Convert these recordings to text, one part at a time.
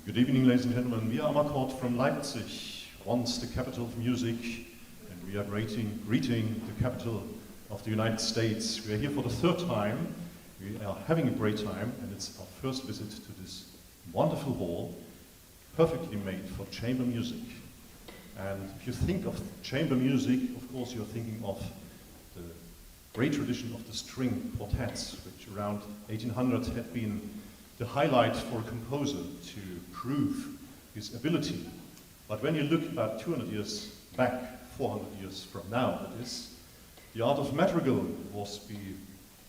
Good evening, ladies and gentlemen. We are amarcord from Leipzig, once the capital of music, and we are greeting the capital of the United States. We are here for the third time. We are having a great time, and it's our first visit to this wonderful hall, perfectly made for chamber music. And if you think of chamber music, of course you're thinking of the great tradition of the string quartets, which around 1800 had been the highlight for a composer to prove his ability. But when you look about 200 years back, 400 years from now, that is, the art of madrigal was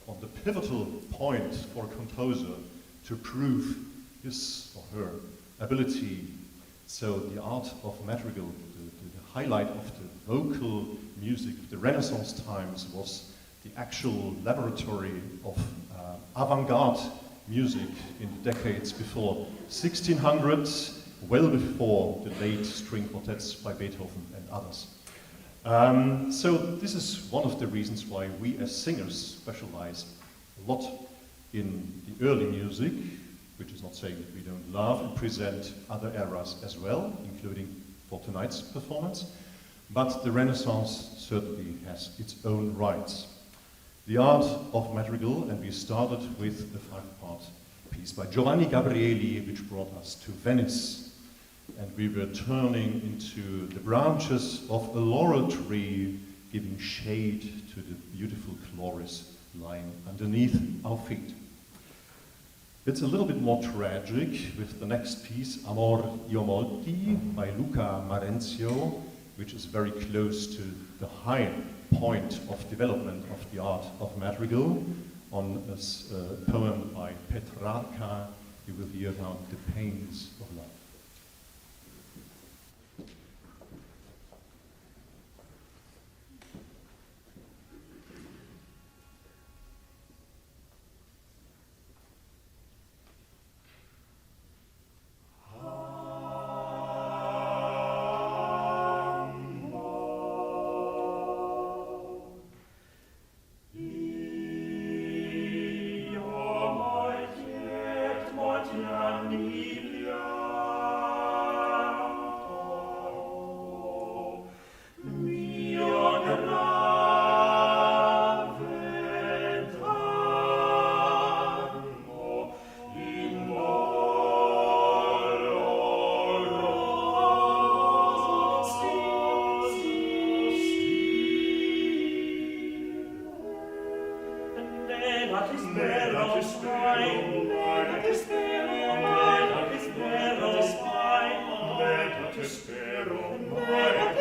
on the pivotal point for a composer to prove his or her ability. So the art of madrigal, the highlight of the vocal music of the Renaissance times, was the actual laboratory of avant-garde music in the decades before 1600, well before the late string quartets by Beethoven and others. So this is one of the reasons why we as singers specialize a lot in the early music, which is not saying that we don't love and present other eras as well, including for tonight's performance, but the Renaissance certainly has its own rights. The art of madrigal, and we started with a 5-part piece by Giovanni Gabrieli, which brought us to Venice. And we were turning into the branches of a laurel tree, giving shade to the beautiful chloris lying underneath our feet. It's a little bit more tragic with the next piece, Amor io molti, by Luca Marenzio, which is very close to the high point of development of the art of madrigal, on a poem by Petrarca. You will hear now The Pains of Love.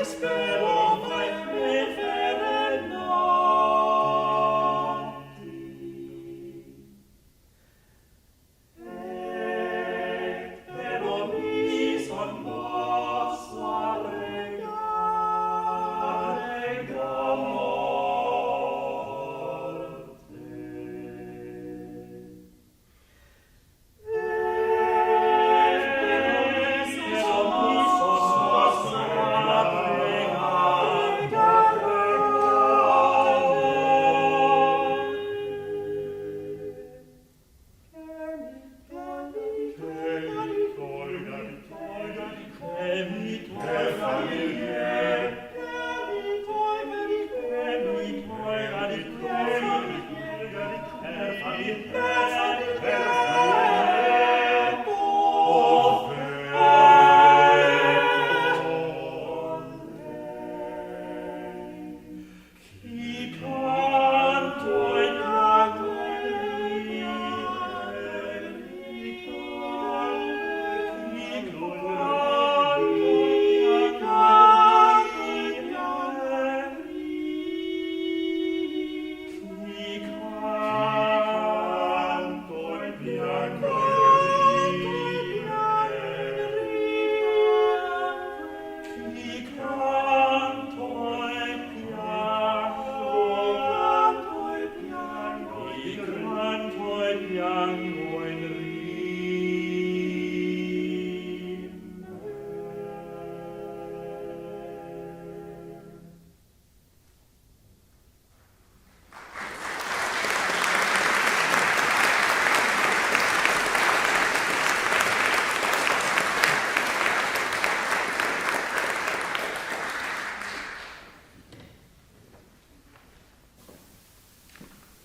Spero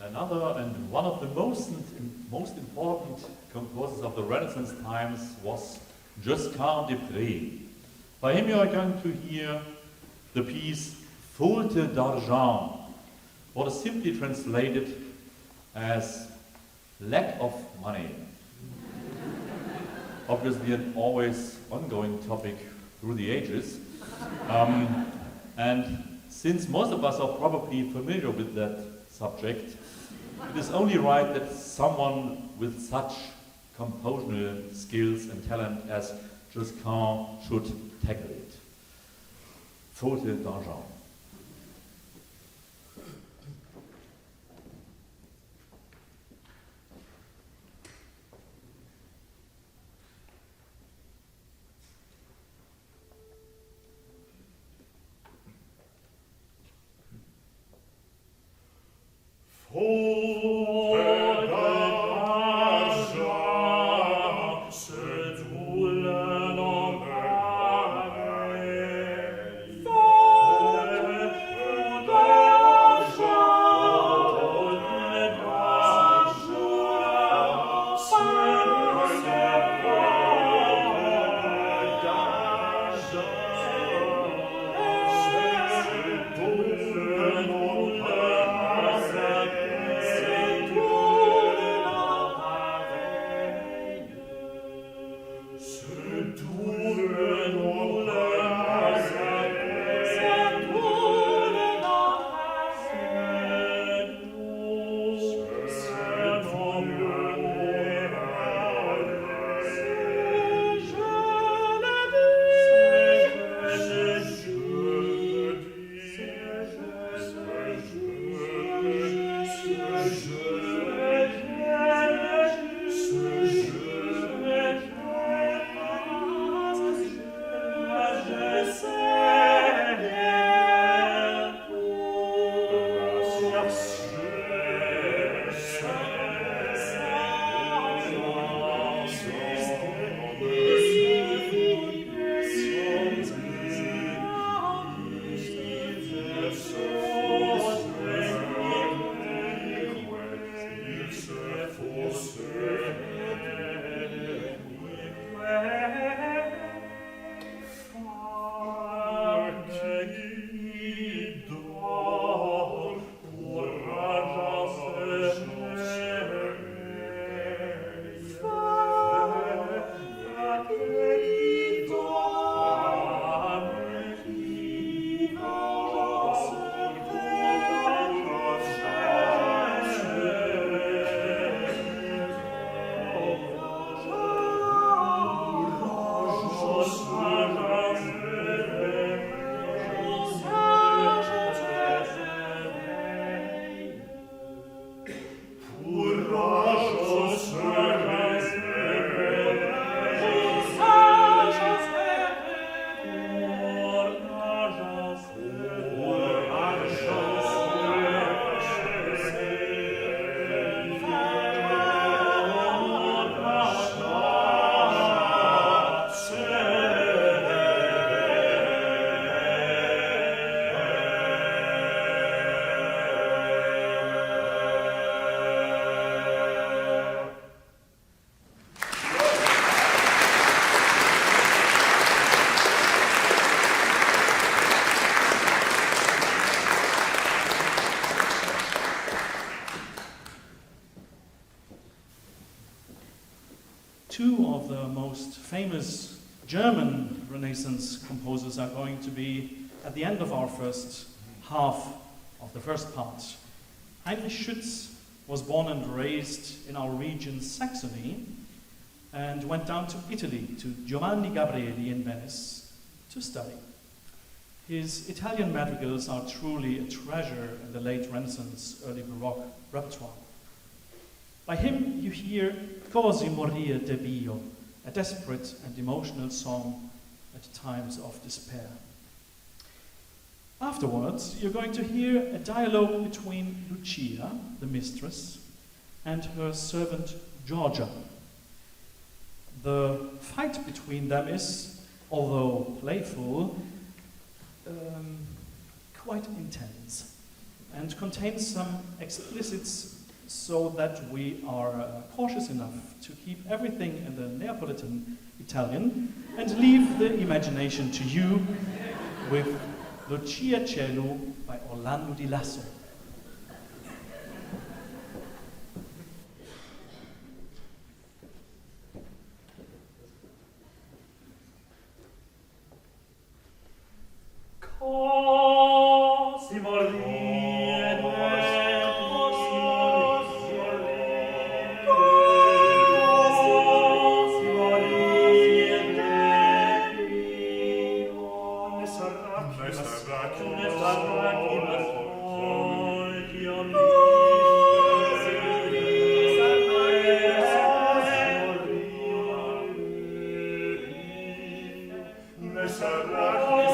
Another and one of the most important composers of the Renaissance times was Giscard d'Esprit. By him you are going to hear the piece Faute d'argent, what is simply translated as lack of money. Obviously an always ongoing topic through the ages. And since most of us are probably familiar with that subject, it is only right that someone with such compositional skills and talent as Giscard should tackle it. Faute d'argent. of the most famous German Renaissance composers are going to be at the end of our first half of the first part. Heinrich Schütz was born and raised in our region Saxony and went down to Italy to Giovanni Gabrieli in Venice to study. His Italian madrigals are truly a treasure in the late Renaissance, early Baroque repertoire. By him you hear Così morir deb'io, a desperate and emotional song at times of despair. Afterwards, you're going to hear a dialogue between Lucia, the mistress, and her servant Georgia. The fight between them is, although playful, quite intense and contains some explicits so that we are cautious enough to keep everything in the Neapolitan Italian and leave the imagination to you with Lucia Cielo by Orlando Di Lasso. Così morire, così morire, ne sarà chi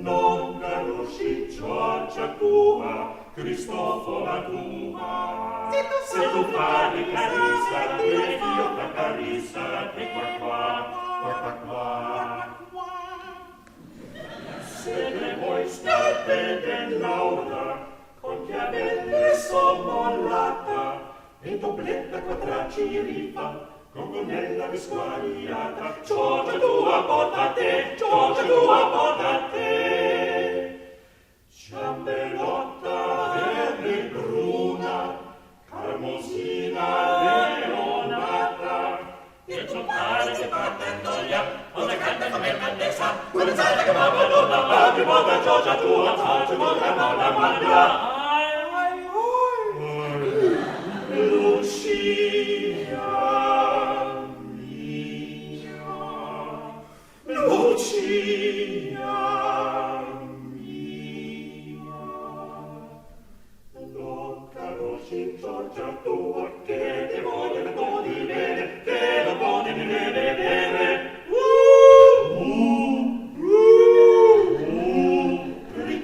Non conosci Giorgia tua, Cristofola tua. Se tu fai carissa, e io la carissa, e qua qua, qua qua. Se ne vuoi star bene Laura, con la pelle sommollata, e dobletta quadracci rifa, Gongolella risquariata, Giorgia tua porta a te, Giorgia tua porta a te. Ciambellotta verde e bruna, Carmosina leonata, e giocare che parte noia, una canta come cantessa, una zana che mamma non la va, di moda Giorgia tua, Giorgia tua, mamma mangia. Lucia mia, Lucia mia, non conosci Giorgia tua, che ti voglio un po' di bene, che non vuole di vedere.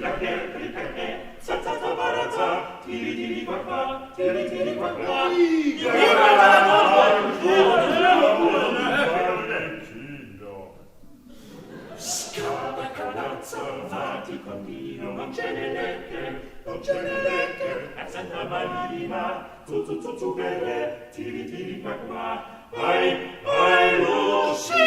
Perché, za za za barazza, tiri tiri qua qua, tiri tiri qua qua. Scappa calazza, vatti con Dio, non ce ne lecche, non ce ne lecche. A Santa Marina, zu zu zu zu belle, tiri tiri qua qua. Vai, vai Lucia!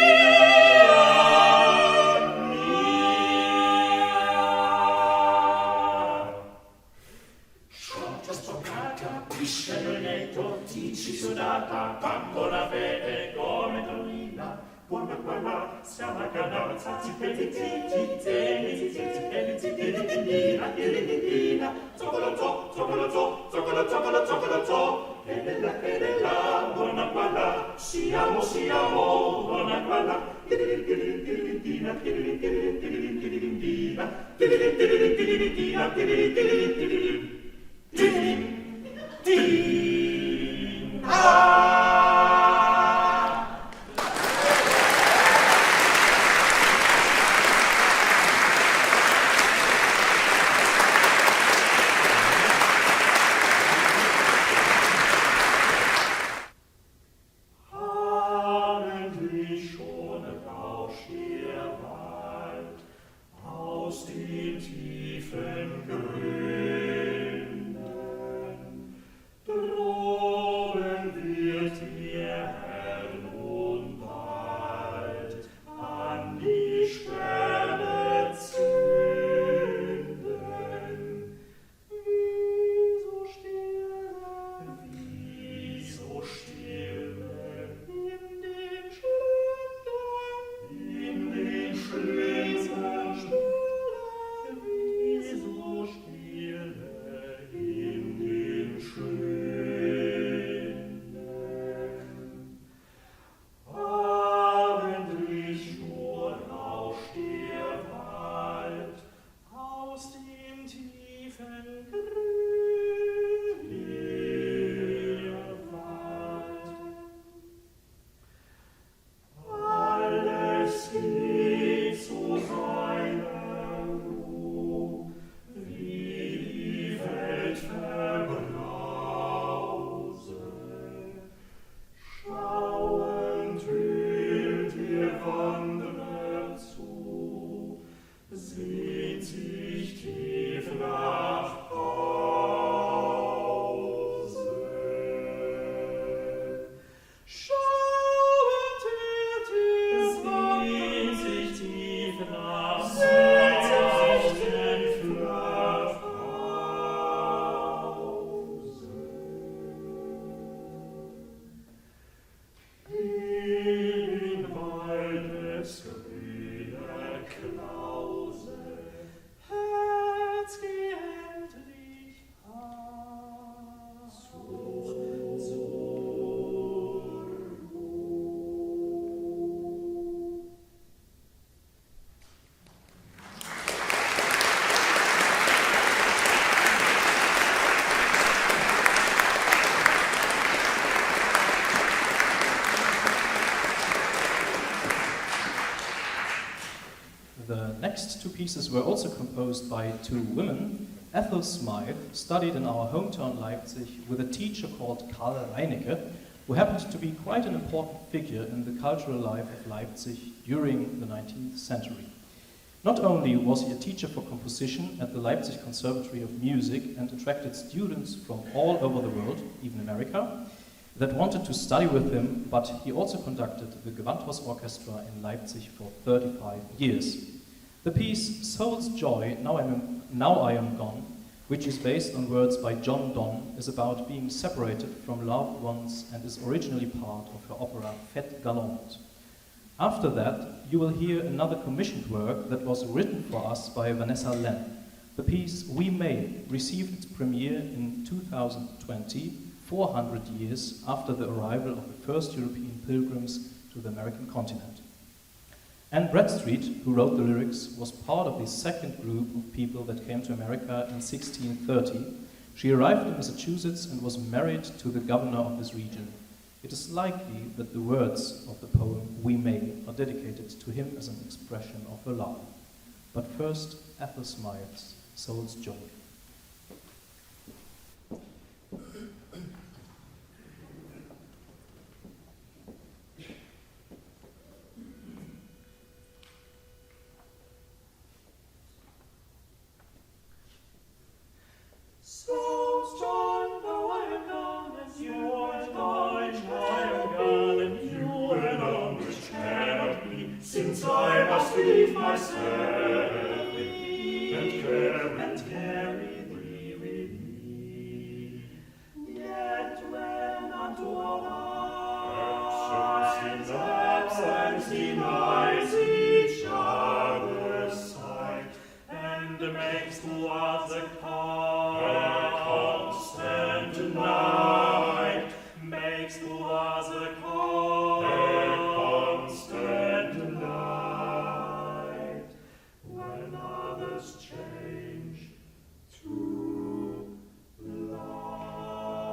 Piscia nel letto, dici sudata, bambola vede come donnina, buona quella, siamo a canazza, zoccolo zo, e nella, buona quella, siamo, buona quella, aus den tiefen Gründen drohen wird ihr Herrn und bald an die Sterne zünden. Wie so stille in den Schlünden, The next two pieces were also composed by two women. Ethel Smythe studied in our hometown Leipzig with a teacher called Karl Reinecke, who happened to be quite an important figure in the cultural life of Leipzig during the 19th century. Not only was he a teacher for composition at the Leipzig Conservatory of Music and attracted students from all over the world, even America, that wanted to study with him, but he also conducted the Gewandhaus Orchestra in Leipzig for 35 years. The piece Soul's Joy, Now I Am Gone, which is based on words by John Donne, is about being separated from loved ones and is originally part of her opera Fête Galante. After that, you will hear another commissioned work that was written for us by Vanessa Len. The piece We May received its premiere in 2020, 400 years after the arrival of the first European pilgrims to the American continent. Anne Bradstreet, who wrote the lyrics, was part of the second group of people that came to America in 1630. She arrived in Massachusetts and was married to the governor of this region. It is likely that the words of the poem We May are dedicated to him as an expression of her love. But first, Ethel Smythe's Soul's Joy. Soul's joy, now I am gone, and you are gone, I am gone, and you alone which cannot be, since I must leave myself with thee, and carry thee with me. Yet when unto our absence denies each other's sight, and makes to us a constant night, makes to us a constant night, when others change to light.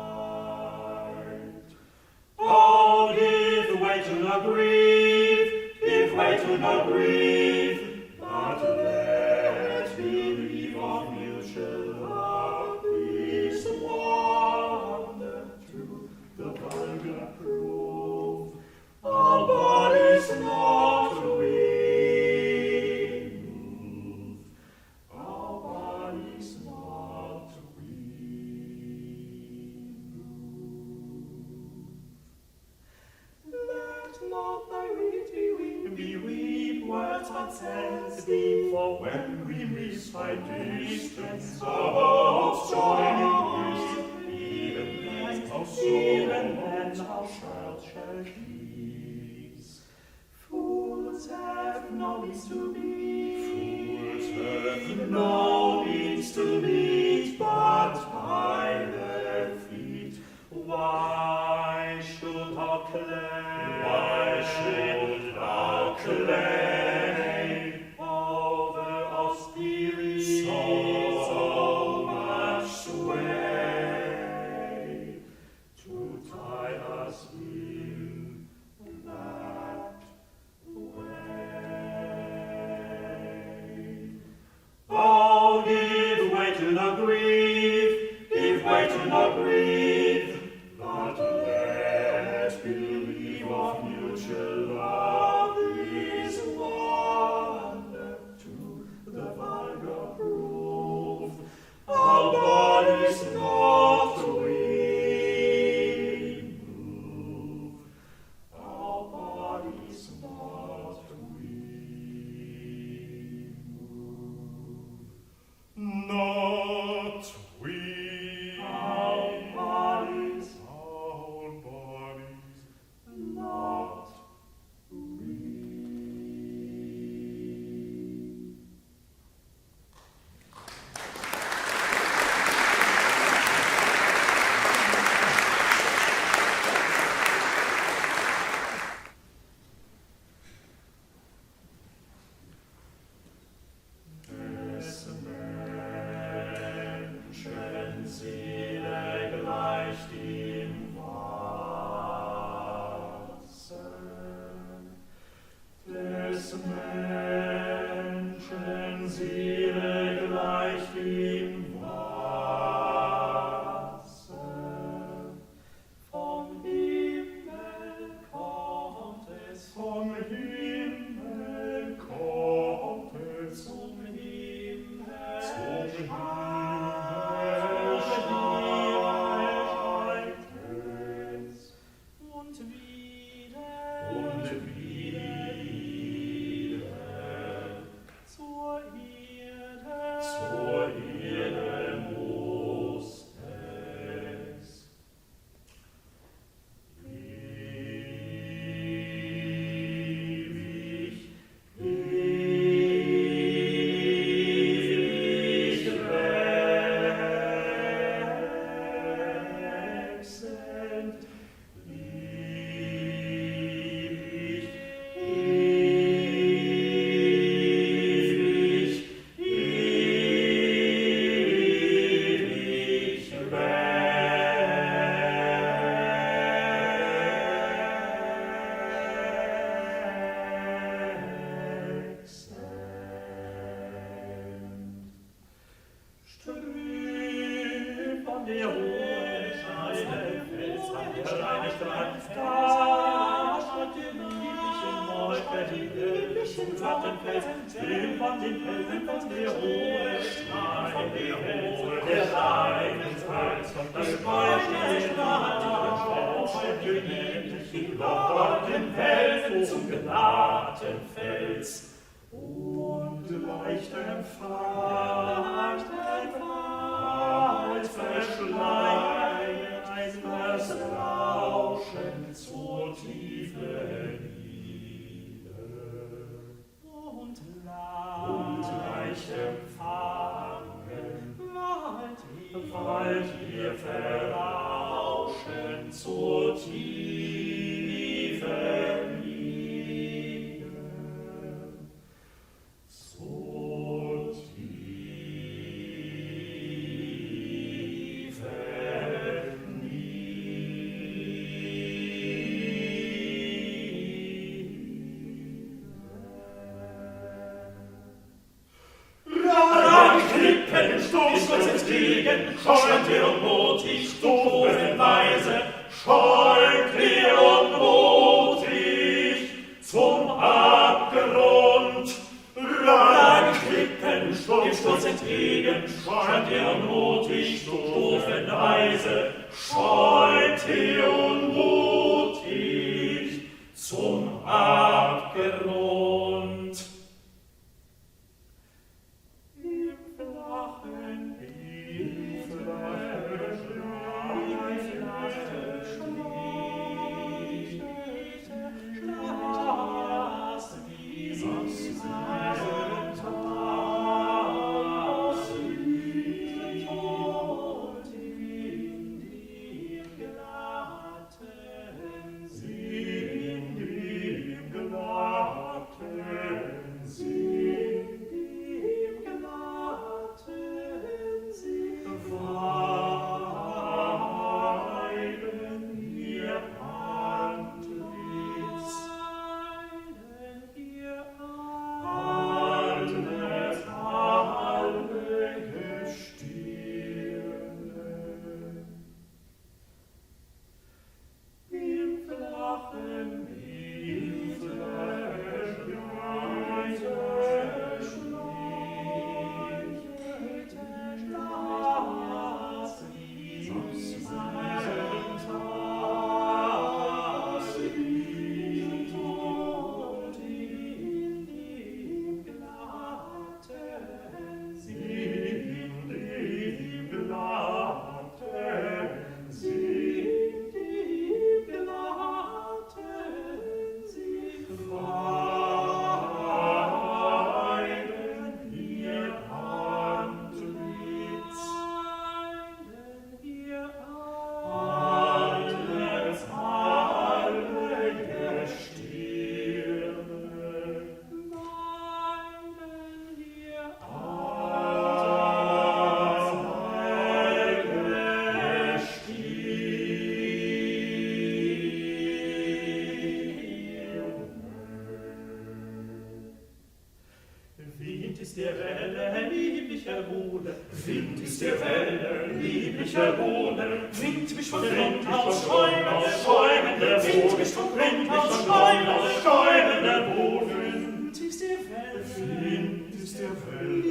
Oh, give way to no grief, give way to no grief, but let believe of mutual love is wonder to the vulgar proof. All bodies not we move, all bodies not we move. Let not thy reed be weep, words but sense deep, for when we miss by distance our hopes join even then our child shall cease. Fools have no means to meet, no means to meet, but by their feet. Why should thou claim? Why should thou claim over our spirits so much sway, to tie us in that way? Oh, give way to no grief, give way to no grief, but let believe of mutual love is one. zur Erde muss es. Ewig, ewig wechselnd, ewig, ewig, ewig wechselnd. Strömt an der hohen Steine, Fels an der Steine Strand, da statt der lieblichen Wolke, die lieblichen glatten Felsen, strömt an den Felsen von der hohen Steine, der Steine Strand, das Speichel Rauschen genährt, die glatten Felsen zum glatten Fels. Und leichten Fahrt verschleiert das Rauschen zur Tiefe nieder. Und leichtem Fangen wallt ihr Verrauschen zur Tiefe nieder. Zur Tiefe Klippen stoßt uns entgegen, scheut ihr mutig, stufenweise, scheut ihr mutig zum Abgrund. Klippen stoßt uns entgegen, scheut ihr mutig, stufenweise, scheut ihr mutig zum Abgrund. Im flachen Wind ist der Welle, lieblicher Boden, winkt mich von Wind aus schäumender Boden, winkt mich von Wind aus schäumender Boden. Wind ist der Welle, Wind ist der Welle,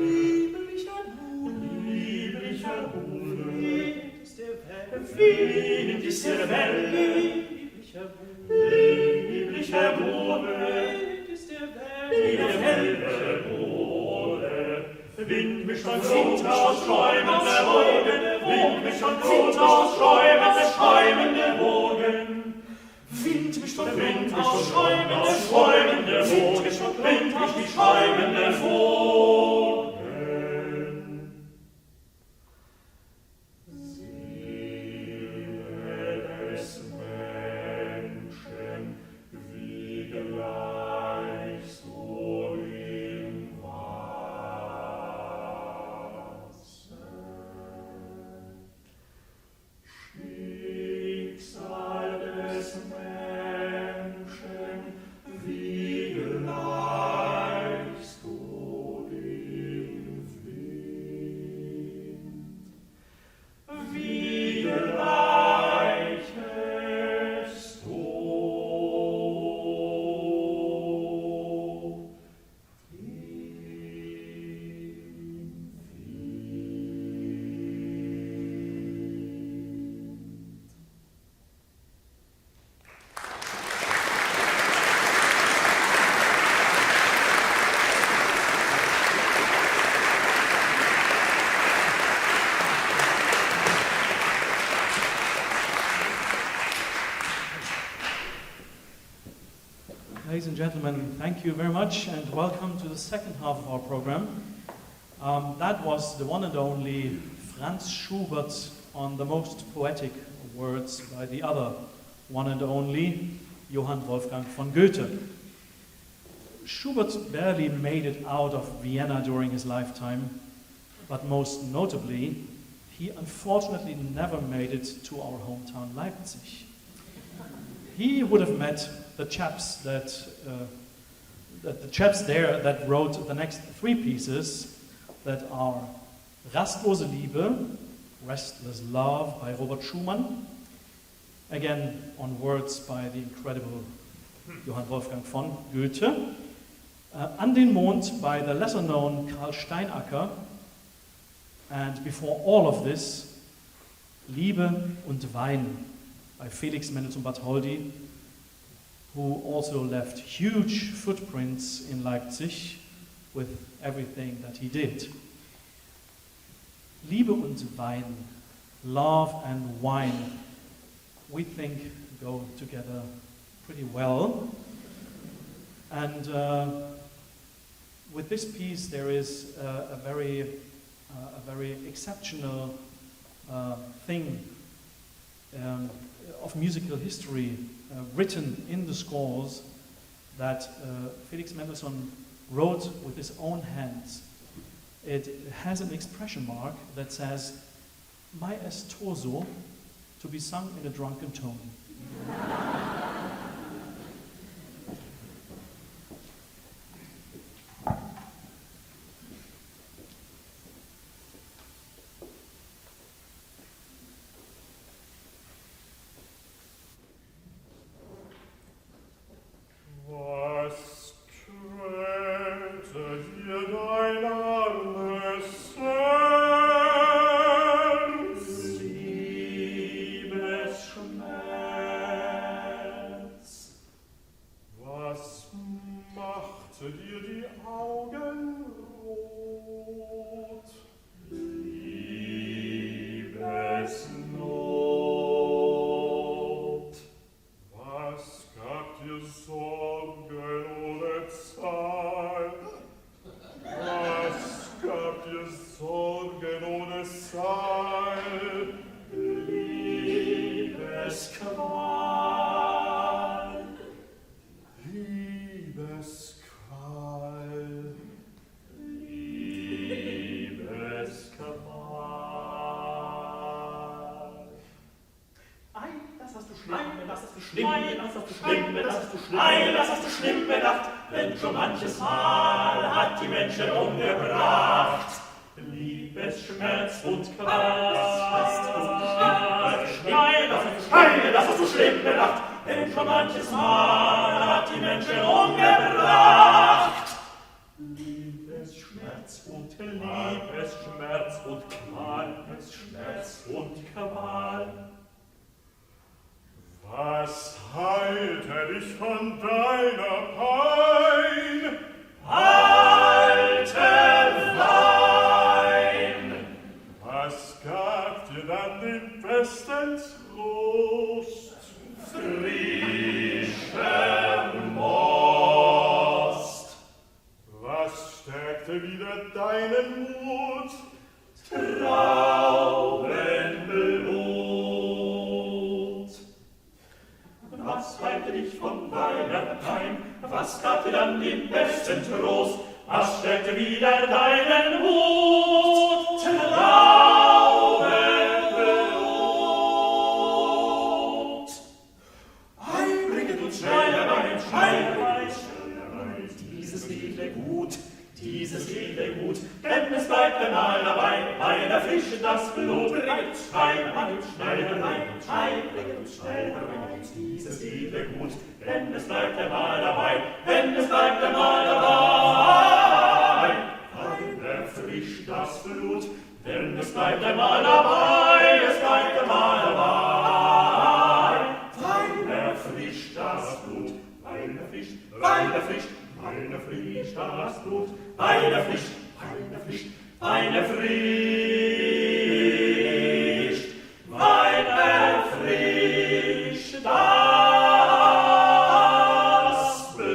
lieblicher Boden, Wind ist der Welle, Wind ist der Welle, lieblicher Boden, welche Blume ist der wie der helle Boden. Wind mich von Grund aus schäumende Wogen, Wind mich von Grund aus schäumende Wogen. Wind mich von Wind Grund mich aus von Grund aus schäumende Wogen, Wind mich die schäumende Wogen. Seele des Menschen, wie gleich so im Wasser. Schicksal des Menschen, wie gleichst du im Wind, wie gleichest du im Wind. Ladies and gentlemen, thank you very much and welcome to the second half of our program. That was the one and only Franz Schubert on the most poetic words by the other one and only Johann Wolfgang von Goethe. Schubert barely made it out of Vienna during his lifetime, but most notably, he unfortunately never made it to our hometown Leipzig. He would have met the chaps there that wrote the next three pieces that are Rastlose Liebe, Restless Love by Robert Schumann, again on words by the incredible Johann Wolfgang von Goethe, An den Mond by the lesser known Karl Steinacker, and before all of this, Liebe und Wein by Felix Mendelssohn Bartholdy, who also left huge footprints in Leipzig with everything that he did. Liebe und Wein, love and wine, we think go together pretty well. And with this piece there is a very exceptional thing of musical history written in the scores that Felix Mendelssohn wrote with his own hands. It has an expression mark that says, maestoso, to be sung in a drunken tone. Was quälte hier dein armes Herz? Liebesschmerz. Was machte dir die Augen rot? Liebesnot. Was gab dir Sorgen ohne Zahl? Was gab dir Sorgen ohne Zahl? Liebesqual. Liebesqual. Liebesqual. Ei, das hast du schlimm bedacht, denn schon manches Mal hat die Menschen umgebracht. Liebesschmerz und Qual. Das hast du schlimm bedacht, denn schon manches Mal hat die Menschen umgebracht. Liebesschmerz und Qual. Was halte dich von deiner Pein? Alte Wein! Was gab dir dann den besten Trost? Frischer Most! Was stärkte wieder deinen Mut? Traubenblut! Was halte dich von deiner Pein? Was gab dir dann den besten Trost? Was stärkte wieder deinen Mut? Traubenblut! Heimringet und Schreinerwein, Schreinerwein, Schreinerwein, dieses edle Gut, denn es bleibt einmal dabei, ein erfrischend das Blut. Bringet Schreinerwein, Schreinerwein, Heimringet und Schreinerwein, dieses edle Gut, denn es bleibt einmal dabei, denn es bleibt einmal dabei. Wein erfrischt das Blut, denn es bleibt einmal dabei, es bleibt einmal dabei. Wein erfrischt das Blut, Wein erfrischt, Wein erfrischt, Wein erfrischt das Blut, Wein erfrischt, Wein erfrischt, Wein erfrischt, Wein erfrischt das Blut.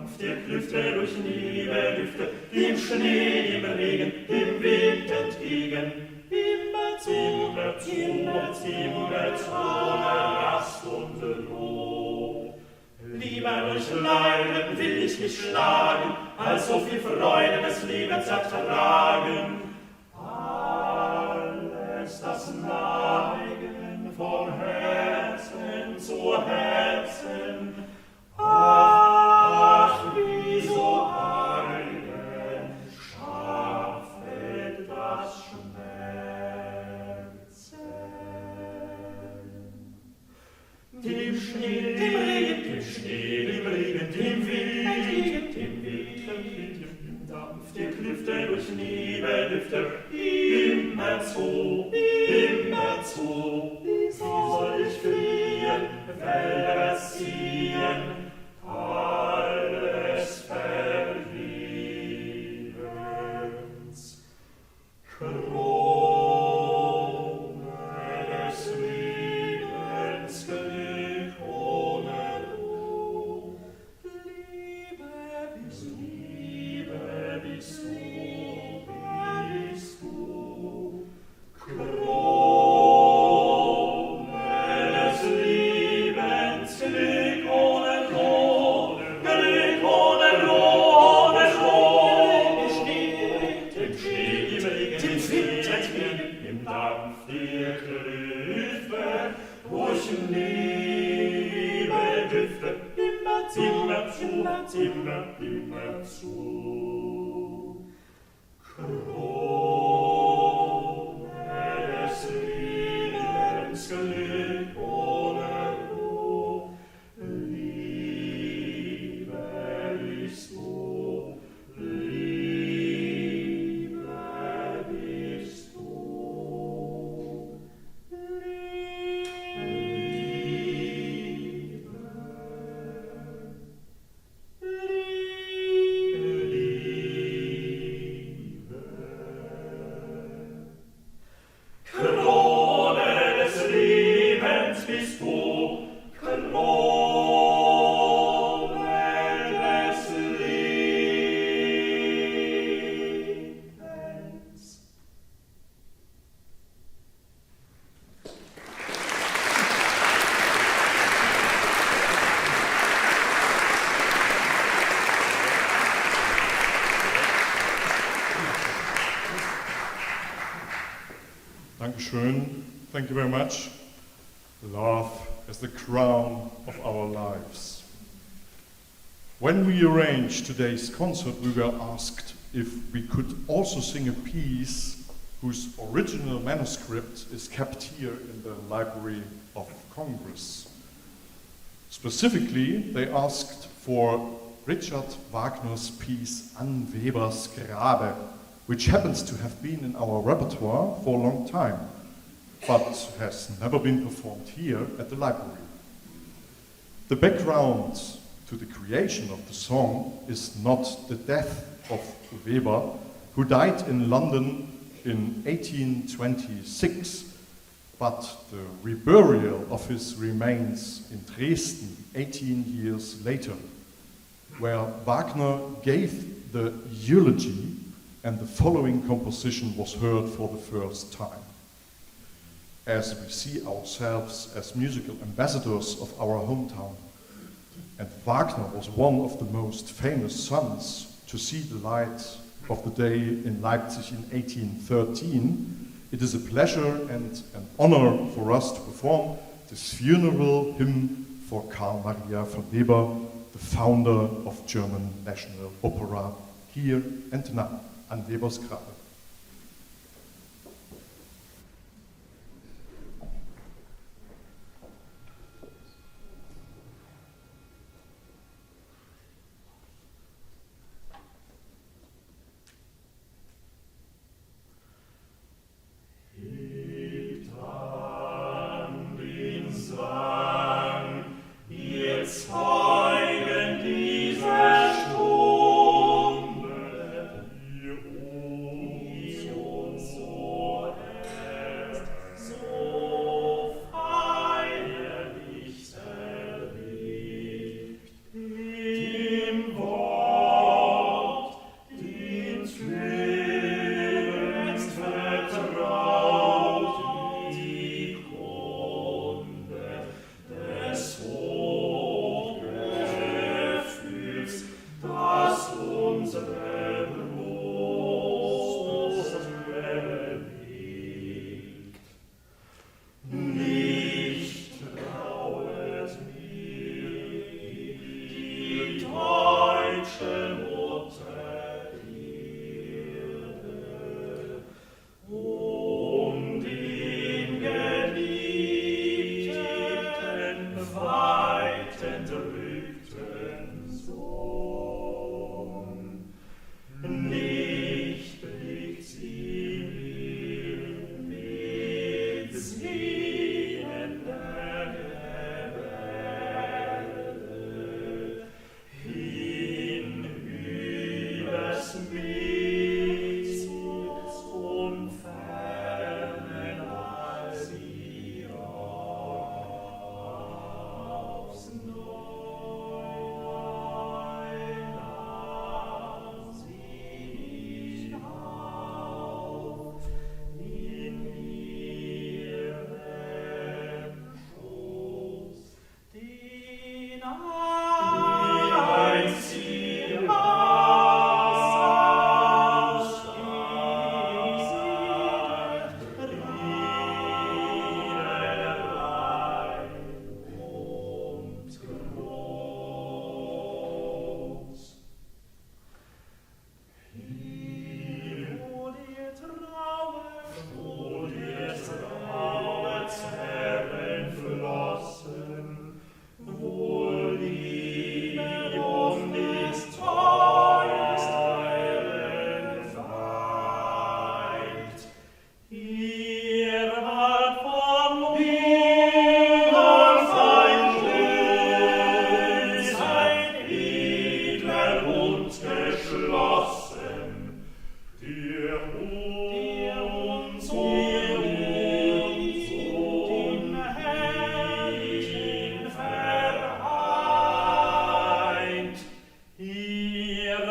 Dampf der Klüfte durch Nebellüfte, dem Schnee, dem Regen, dem Wind entgegen. Immer zu, ohne Rast und Ruhe. Lieber durch Leiden will ich mich schlagen, als so viel Freude des Lebens ertragen. Alles das Neigen von Herzen zu Herzen, ach, wie so eigen schaffet das Schmerzen. Dem Schnee, dem Regen, dem Wind, dem Dampf der Klüfte durch Nebellüfte, immer zu, wie soll ich fliehen, verziehen, alles vergebens. Krone des Lebens, Glück ohne Ruhe. Liebe bist du, Krone des Lebens, Glück ohne Ruhe, Glück ohne Ruhe, dem Schnee, im Regen, dem Wind entgegen, im Dampf der Klüfte, durch Nebeldüfte, immer zu. Krone des Lebens, Glück ohne Ruhe, Liebe bist du, Liebe bist du, Krone des Lebens bist du, Krone des Lebens. Dankeschön. Thank you very much. Love is the crown of our lives. When we arranged today's concert, we were asked if we could also sing a piece whose original manuscript is kept here in the Library of Congress. Specifically, they asked for Richard Wagner's piece An Webers Grabe, which happens to have been in our repertoire for a long time, but has never been performed here at the library. The background to the creation of the song is not the death of Weber, who died in London in 1826, but the reburial of his remains in Dresden 18 years later, where Wagner gave the eulogy and the following composition was heard for the first time. As we see ourselves as musical ambassadors of our hometown, and Wagner was one of the most famous sons to see the light of the day in Leipzig in 1813, it is a pleasure and an honor for us to perform this funeral hymn for Karl Maria von Weber, the founder of German National Opera, here and now. An Webers Grabe. Hebt an den Sang, ihr Zeugen dieser Stunde, ihr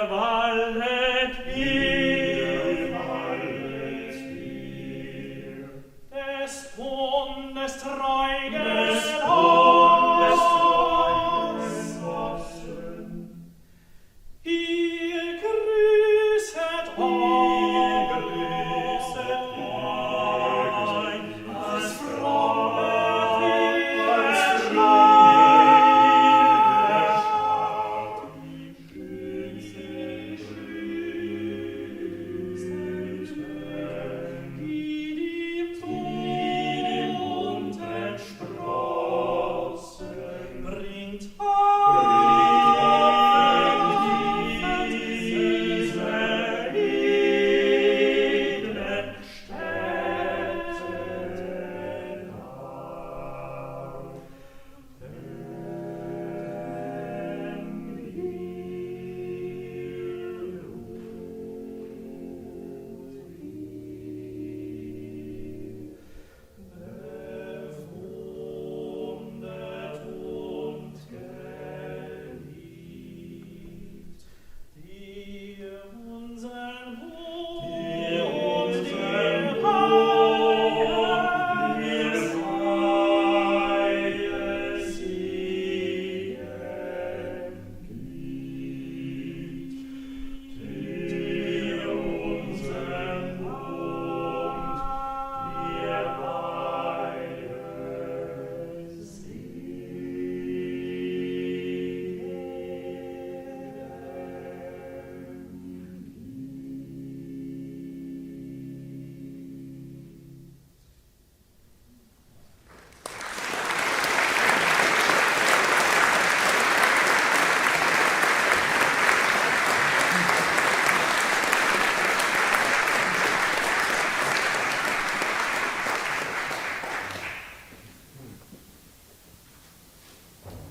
wallet hier. Des Bundes treu geschlossen. Ihr grüßet euch, als fromme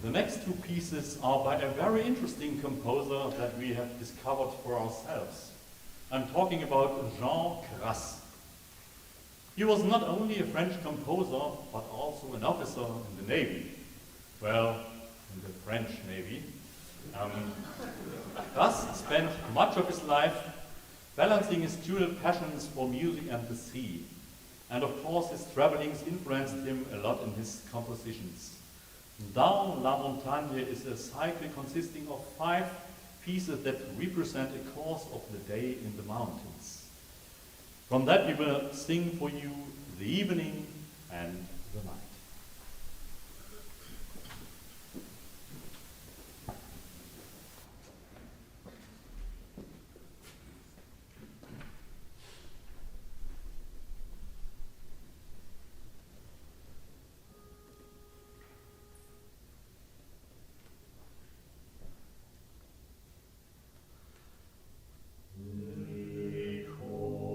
The next two pieces are by a very interesting composer that we have discovered for ourselves. I'm talking about Jean Cras. He was not only a French composer, but also an officer in the Navy. Well, in the French Navy. Cras spent much of his life balancing his dual passions for music and the sea. And of course, his travelings influenced him a lot in his compositions. Dans la Montagne is a cycle consisting of 5 pieces that represent a course of the day in the mountains. From that we will sing for you the evening and the night. Core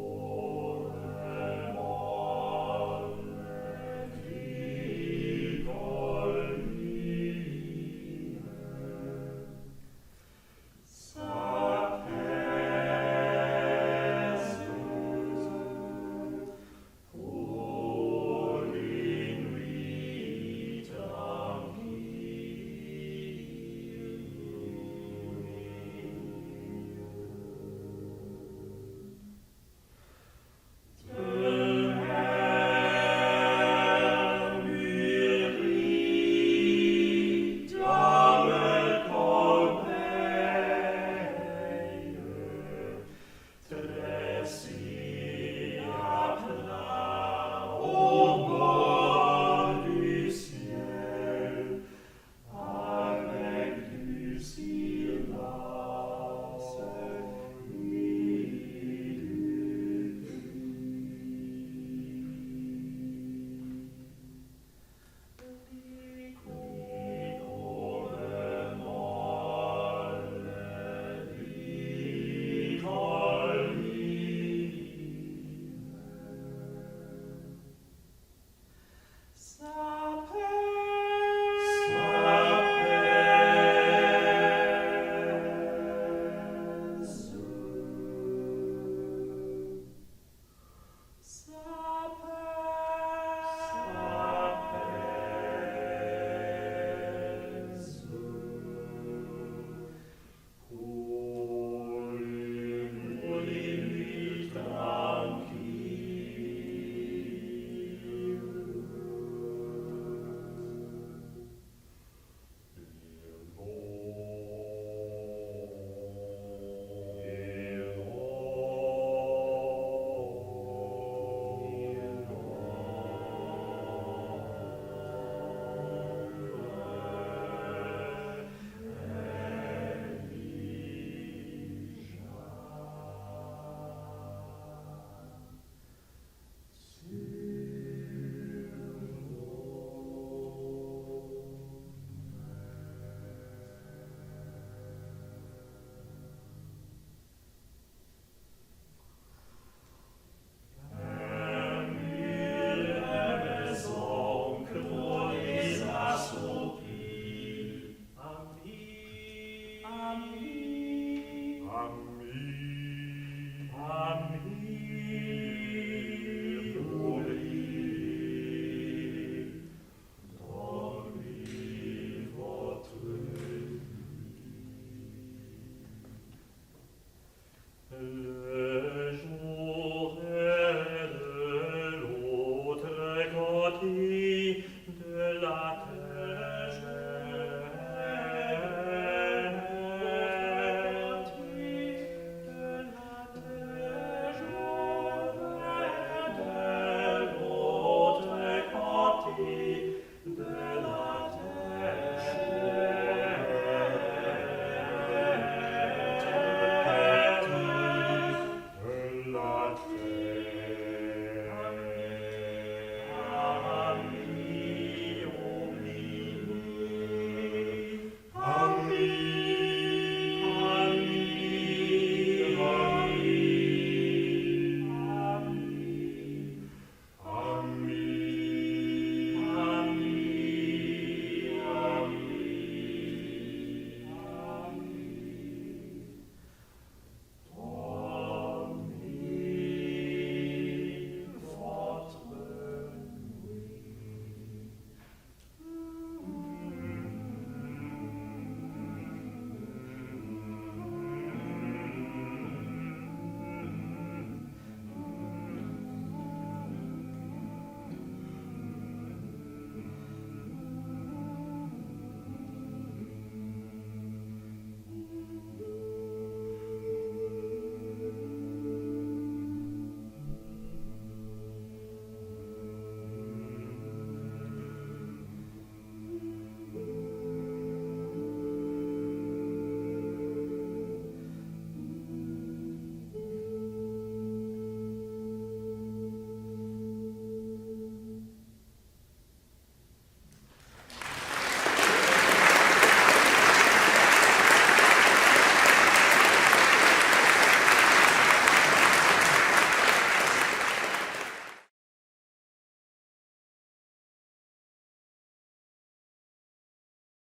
Am